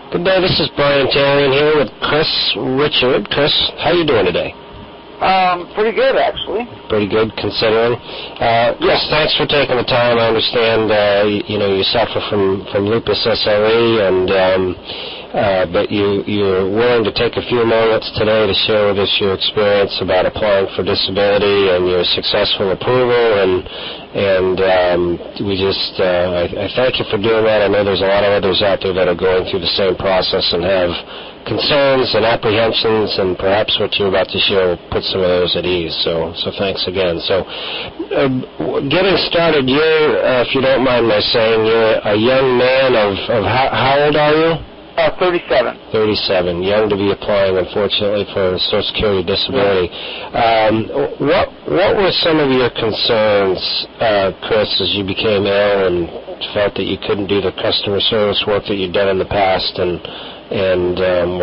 Good day, this is Brian Tarian here with Chris Richard. Chris, how are you doing today? Pretty good, actually. Pretty good, considering. Chris, thanks for taking the time. I understand, you suffer from lupus SLE, but you're willing to take a few moments today to share with us your experience about applying for disability and your successful approval, I thank you for doing that. I know there's a lot of others out there that are going through the same process and have concerns and apprehensions, and perhaps what you're about to share will put some of those at ease. So thanks again. So getting started, if you don't mind my saying, you're a young man of how old are you? 37. 37, young to be applying, unfortunately, for Social Security disability. What were some of your concerns, Chris, as you became ill and felt that you couldn't do the customer service work that you'd done in the past and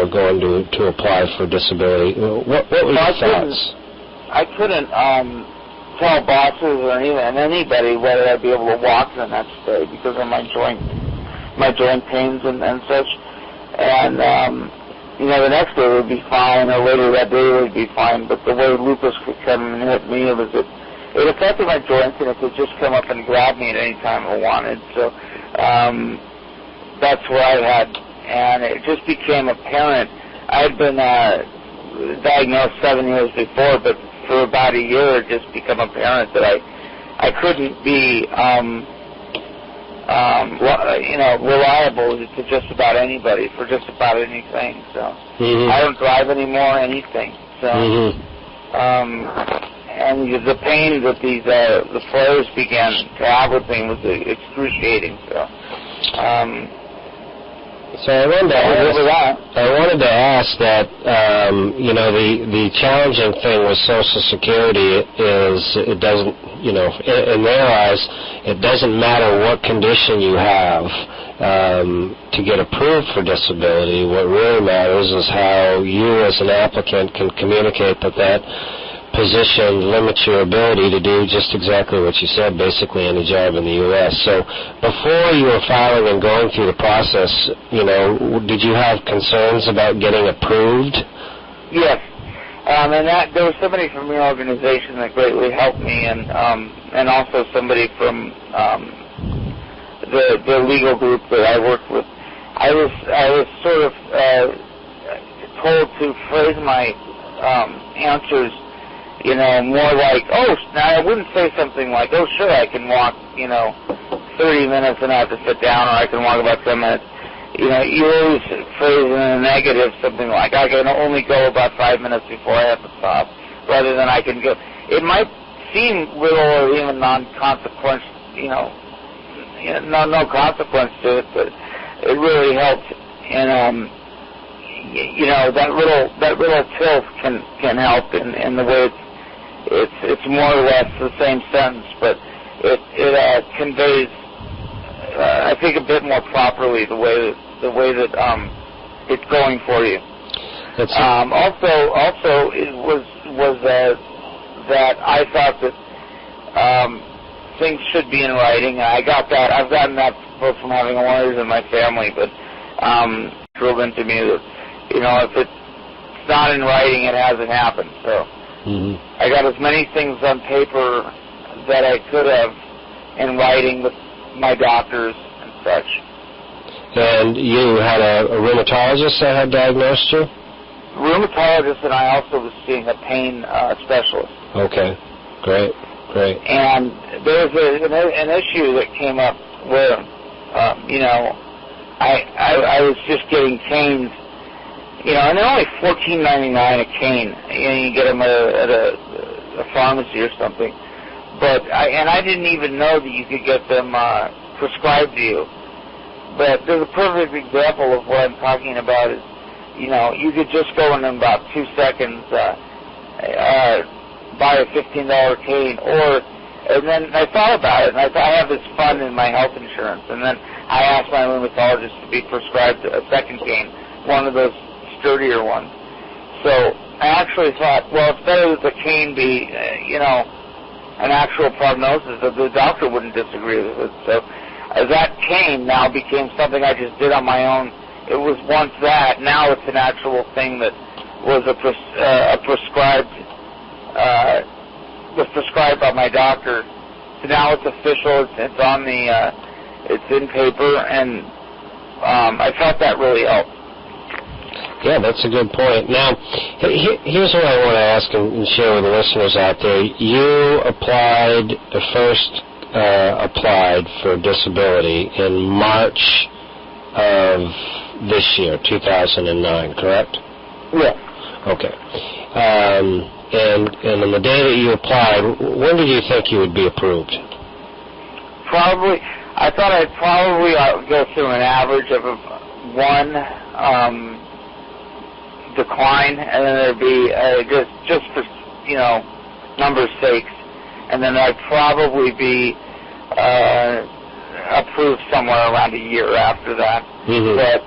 were going to apply for disability? What were your thoughts? I couldn't tell bosses or even anybody whether I'd be able to walk the next day because of my joint pains and such. And, the next day would be fine, or later that day would be fine, but the way lupus could come and hit me, it affected my joints, and it could just come up and grab me at any time I wanted. So that's what I had, and it just became apparent. I had been diagnosed 7 years before, but for about a year it just became apparent that I couldn't be reliable to just about anybody for just about anything. So I don't drive anymore, anything. So and the pain that the flares began to have with me was excruciating. So I wanted to ask that, the challenging thing with Social Security is it doesn't, in their eyes, it doesn't matter what condition you have to get approved for disability. What really matters is how you as an applicant can communicate that position limits your ability to do just exactly what you said, basically any job in the U.S. So before you were filing and going through the process, did you have concerns about getting approved? Yes. And there was somebody from your organization that greatly helped me, and also somebody from the legal group that I worked with. I was sort of told to phrase my answers more like, now I wouldn't say something like, sure, I can walk, 30 minutes and I have to sit down, or I can walk about 10 minutes. You always phrase in a negative something like, I can only go about 5 minutes before I have to stop, rather than I can go. It might seem little or even non-consequential, no consequence to it, but it really helps. And, that little tilt can help in the way it's more or less the same sentence, but it conveys, I think, a bit more properly the way that it's going for you. Also, it was that I thought that things should be in writing. I've gotten that both from having lawyers in my family, but drove into me that if it's not in writing, it hasn't happened. So. I got as many things on paper that I could have in writing with my doctors and such. And you had a rheumatologist that had diagnosed you? Rheumatologist, and I also was seeing a pain specialist. Okay, great. And there was an issue that came up where, I was just getting canes. And they're only $14.99 a cane. You get them at a pharmacy or something. But I didn't even know that you could get them prescribed to you. But there's a perfect example of what I'm talking about. Is you could just go in about 2 seconds, buy a $15 cane, and then I thought about it, and I thought I have this fund in my health insurance, and then I asked my rheumatologist to be prescribed a second cane, one of those sturdier ones. So I actually thought, well, it's better that the cane be, an actual prognosis, that the doctor wouldn't disagree with it. So that cane now became something I just did on my own it was once that. Now it's an actual thing that was prescribed by my doctor. So now it's official. It's on the it's in paper, and I felt that really helped. Yeah, that's a good point. Now, here's what I want to ask and share with the listeners out there. You first applied for disability in March of this year, 2009, correct? Yeah. Okay. And on the day that you applied, when did you think you would be approved? I thought I'd probably go through an average of one decline, and then there'd be just for numbers' sakes, and then I'd probably be approved somewhere around a year after that. Mm-hmm. But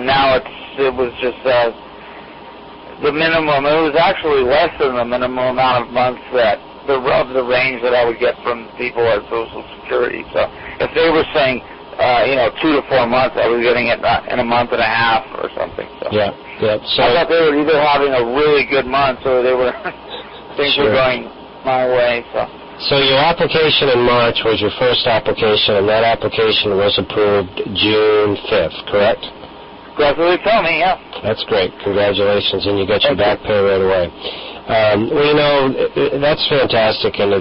now it was just the minimum. It was actually less than the minimum amount of months that the range that I would get from people at Social Security. So if they were saying 2 to 4 months, I was getting it in a month and a half or something. So. Yeah. So I thought they were either having a really good month or they were things were going my way. So your application in March was your first application, and that application was approved June 5th, correct? That's what they tell me, yeah. That's great. Congratulations, and you got your back pay right away. That's fantastic, and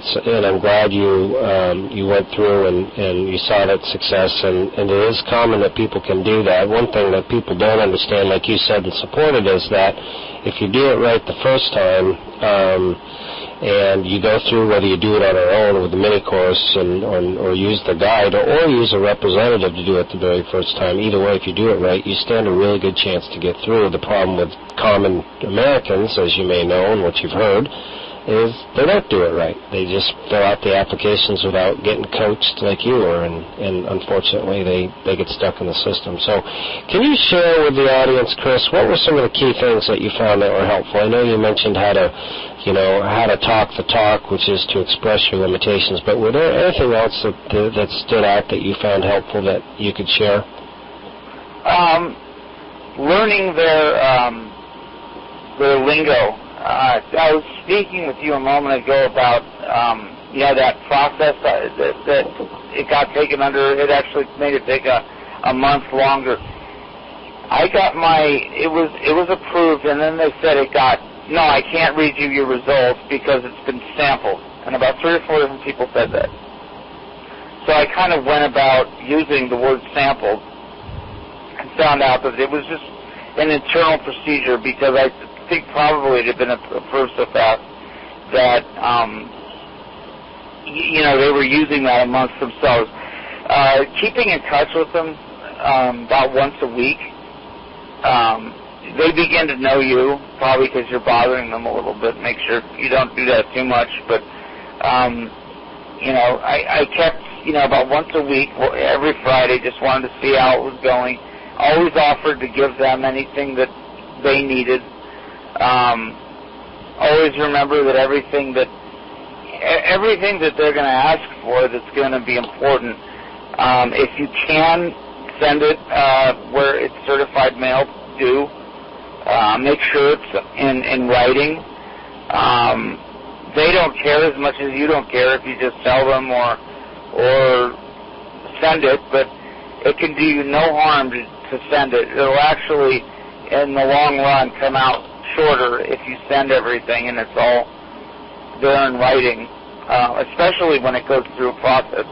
I'm glad you went through and you saw that success, and it is common that people can do that. One thing that people don't understand, like you said and supported, is that if you do it right the first time, and you go through, whether you do it on our own with the mini course or use the guide or use a representative to do it the very first time, either way, if you do it right, you stand a really good chance to get through. The problem with common Americans, as you may know and what you've heard, is they don't do it right. They just fill out the applications without getting coached like you were, and unfortunately they get stuck in the system. So can you share with the audience, Chris, what were some of the key things that you found that were helpful? I know you mentioned how to talk the talk, which is to express your limitations, but were there anything else that stood out that you found helpful that you could share? Learning their lingo. I was speaking with you a moment ago about that process that it got taken under. It actually made it take a month longer. It was approved, and then they said no, I can't read you your results because it's been sampled. And about 3 or 4 different people said that. So I kind of went about using the word sampled and found out that it was just an internal procedure, because I think probably it had been approved so fast that, they were using that amongst themselves. Keeping in touch with them about once a week, they begin to know you, probably because you're bothering them a little bit. Make sure you don't do that too much. But, I kept, about once a week, every Friday, just wanted to see how it was going. Always offered to give them anything that they needed. Always remember that everything that they're going to ask for that's going to be important, if you can send it where it's certified mail, do. Make sure it's in writing. They don't care as much as you don't care if you just tell them or send it, but it can do you no harm to send it. It'll actually, in the long run, come out shorter if you send everything and it's all there in writing, especially when it goes through a process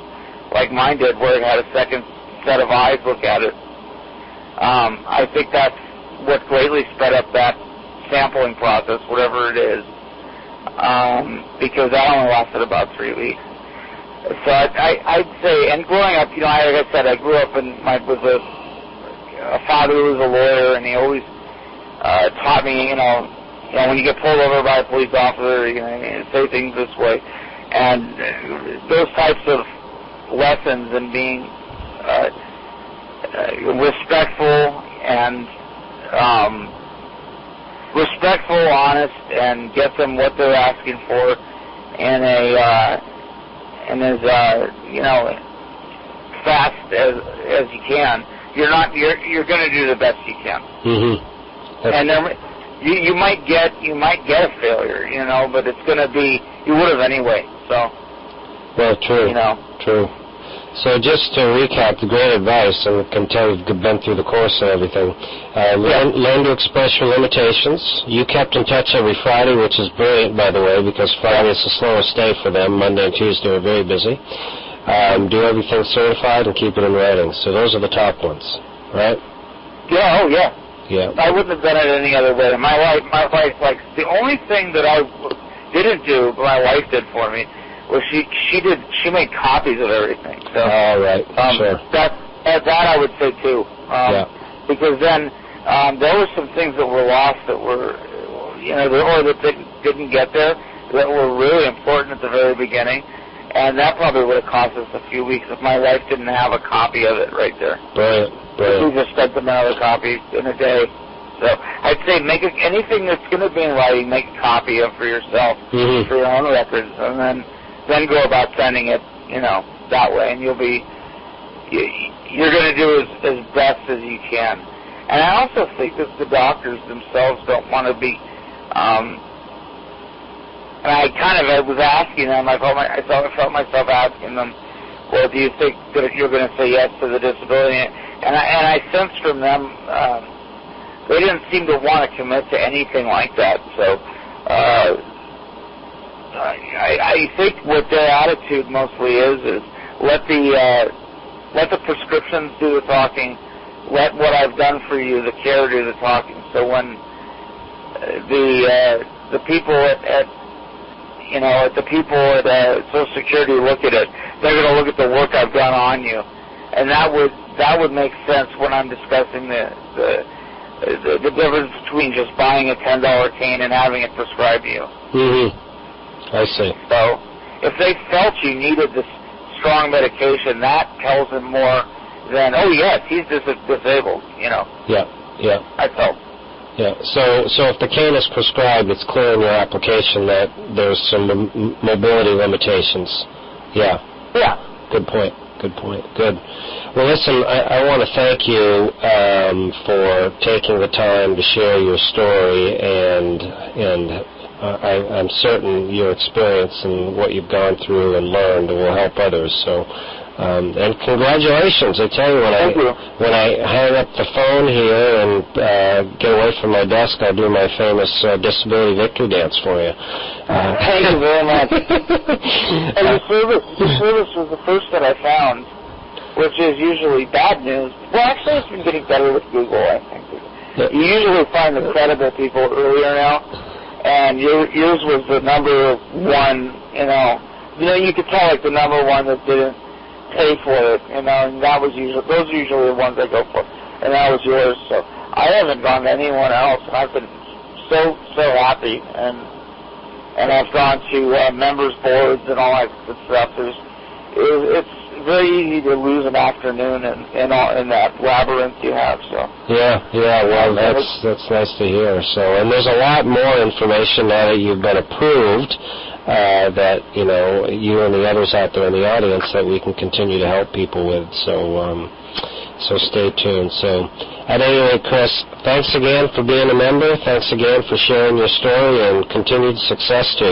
like mine did, where it had a second set of eyes look at it. I think that's what greatly sped up that sampling process, whatever it is, because that only lasted about 3 weeks. So I'd say, and growing up, like I said, I grew up with a father who was a lawyer, and he always taught me, when you get pulled over by a police officer, say things this way, and those types of lessons and being respectful and honest, and get them what they're asking for in as fast as you can. you're going to do the best you can. Mm-hmm. And then you might get a failure, you know, but it's going to be, you would have anyway. So. Well, true. You know. True. So just to recap, the great advice, and can tell you've been through the course and everything, learn to express your limitations. You kept in touch every Friday, which is brilliant, by the way, because Friday is the slowest day for them. Monday and Tuesday are very busy. Do everything certified and keep it in writing. So those are the top ones, right? Yeah, oh yeah. Yeah. I wouldn't have done it any other way. My wife, like, the only thing that I didn't do, but my wife did for me, was she made copies of everything. So, right. Sure. That I would say too. Because then there were some things that were lost that were, you know, or that didn't get there that were really important at the very beginning. And that probably would have cost us a few weeks if my wife didn't have a copy of it right there. Brilliant. We just spent another copy in a day. So I'd say anything that's going to be in writing, make a copy of for yourself, for your own records, and then go about sending it, you know, that way, and you're going to do as best as you can. And I also think that the doctors themselves don't want to be. And I was asking them. I felt myself asking them, well, do you think that you're going to say yes to the disability? And I sensed from them they didn't seem to want to commit to anything like that. So I think what their attitude mostly is let the prescriptions do the talking, let what I've done for you, the care, do the talking. So when the people at Social Security look at it, they're going to look at the work I've done on you, and that would make sense when I'm discussing the difference between just buying a $10 cane and having it prescribed to you. I see. So if they felt you needed this strong medication, that tells them more than, oh yes, he's disabled. You know. Yeah. I felt. Yeah. So if the cane is prescribed, it's clear in your application that there's some mobility limitations. Yeah. Yeah. Good point. Good. Well, listen, I want to thank you for taking the time to share your story, and I'm certain your experience and what you've gone through and learned will help others. So, and congratulations! I tell you, when I hang up the phone here and get away from my desk, I'll do my famous disability victory dance for you. Thank you very much. And the service was the first that I found, which is usually bad news. Well, actually, it's been getting better with Google, I think. You usually find the credible people earlier now, and yours was the number one. You know, you could tell like the number one that didn't pay for it. You know, and those are usually the ones I go for, and that was yours. So I haven't gone to anyone else, and I've been so happy. And I've gone to members boards and all that good stuff. It's very easy to lose an afternoon in that labyrinth you have. So yeah. Well, that's nice to hear. So, and there's a lot more information now that you've been approved. That you and the others out there in the audience that we can continue to help people with. So stay tuned. So at any rate, Chris, thanks again for being a member. Thanks again for sharing your story, and continued success to you.